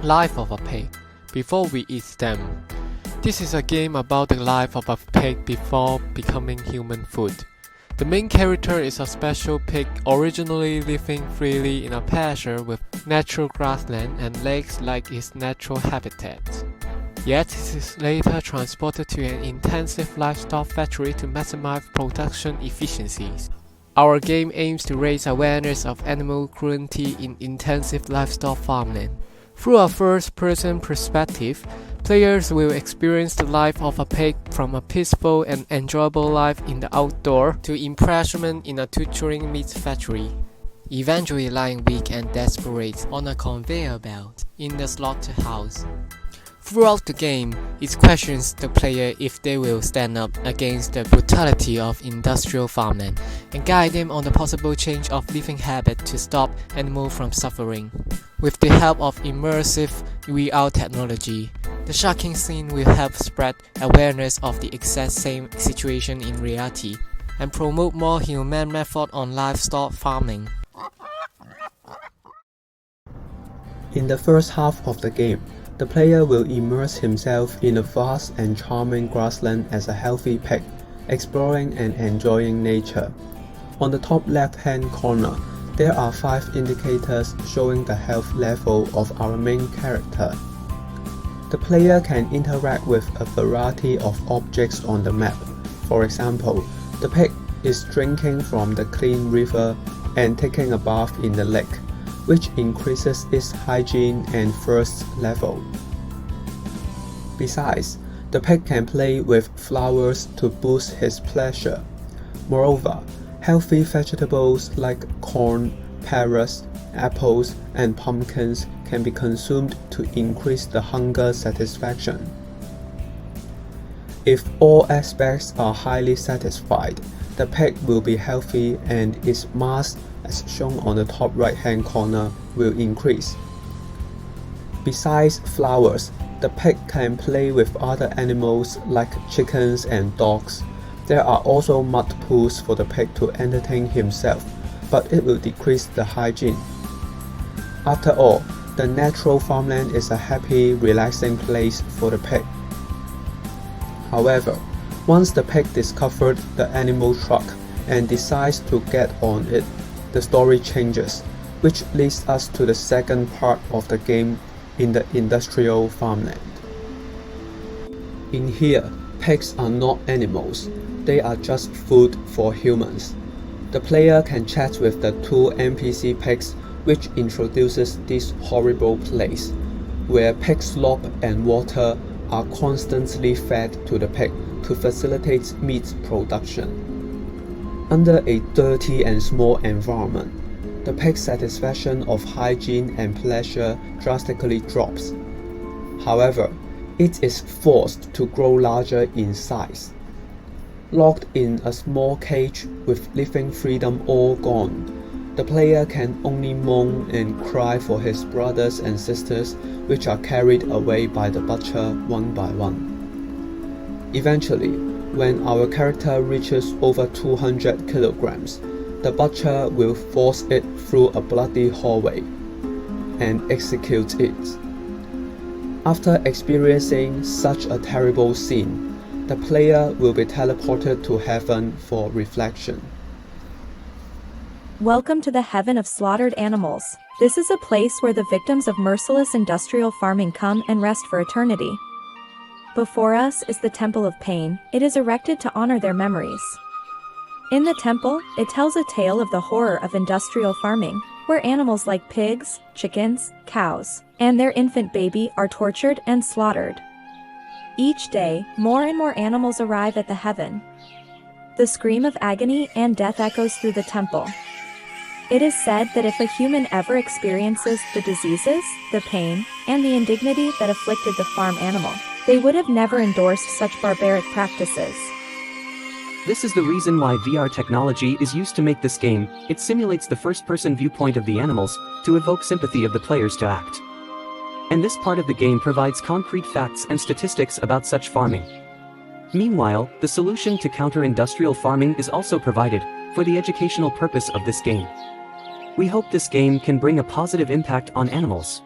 Life of a pig before we eat them. This is a game about the life of a pig before becoming human food. The main character is a special pig originally living freely in a pasture with natural grassland and lakes like its natural habitat. Yet it is later transported to an intensive livestock factory to maximize production efficiencies. Our game aims to raise awareness of animal cruelty in intensive livestock farmland. Through a first-person perspective, players will experience the life of a pig from a peaceful and enjoyable life in the outdoor to imprisonment in a torturing meat factory, eventually lying weak and desperate on a conveyor belt in the slaughterhouse. Throughout the game, it questions the player if they will stand up against the brutality of industrial farmland and guide them on the possible change of living habit to stop animals from suffering. With the help of immersive VR technology, the shocking scene will help spread awareness of the exact same situation in reality and promote more humane methods on livestock farming. In the first half of the game, the player will immerse himself in a vast and charming grassland as a healthy pig, exploring and enjoying nature. On the top left-hand corner, there are 5 indicators showing the health level of our main character. The player can interact with a variety of objects on the map. For example, the pig is drinking from the clean river and taking a bath in the lake, which increases its hygiene and thirst level. Besides, the pig can play with flowers to boost his pleasure. Moreover, healthy vegetables like corn, carrots, apples, and pumpkins can be consumed to increase the hunger satisfaction. If all aspects are highly satisfied, the pig will be healthy and its mass, as shown on the top right-hand corner, will increase. Besides flowers, the pig can play with other animals like chickens and dogs. There are also mud pools for the pig to entertain himself, but it will decrease the hygiene. After all, the natural farmland is a happy, relaxing place for the pig. However, once the pig discovered the animal truck and decides to get on it, the story changes, which leads us to the second part of the game in the industrial farmland. In here, pigs are not animals, they are just food for humans. The player can chat with the 2 NPC pigs, which introduces this horrible place, where pig slop and water are constantly fed to the pig to facilitate meat production. Under a dirty and small environment, the pig's satisfaction of hygiene and pleasure drastically drops. However, it is forced to grow larger in size. Locked in a small cage with living freedom all gone, the player can only moan and cry for his brothers and sisters, which are carried away by the butcher one by one. Eventually, when our character reaches over 200 kilograms, the butcher will force it through a bloody hallway and execute it. After experiencing such a terrible scene, the player will be teleported to heaven for reflection. Welcome to the heaven of slaughtered animals. This is a place where the victims of merciless industrial farming come and rest for eternity. Before us is the Temple of Pain. It is erected to honor their memories. In the temple, it tells a tale of the horror of industrial farming, where animals like pigs, chickens, cows, and their infant baby are tortured and slaughtered. Each day, more and more animals arrive at the heaven. The scream of agony and death echoes through the temple. It is said that if a human ever experiences the diseases, the pain, and the indignity that afflicted the farm animal, they would have never endorsed such barbaric practices. This is the reason why VR technology is used to make this game. It simulates the first-person viewpoint of the animals, to evoke sympathy of the players to act. And this part of the game provides concrete facts and statistics about such farming. Meanwhile, the solution to counter industrial farming is also provided, for the educational purpose of this game. We hope this game can bring a positive impact on animals.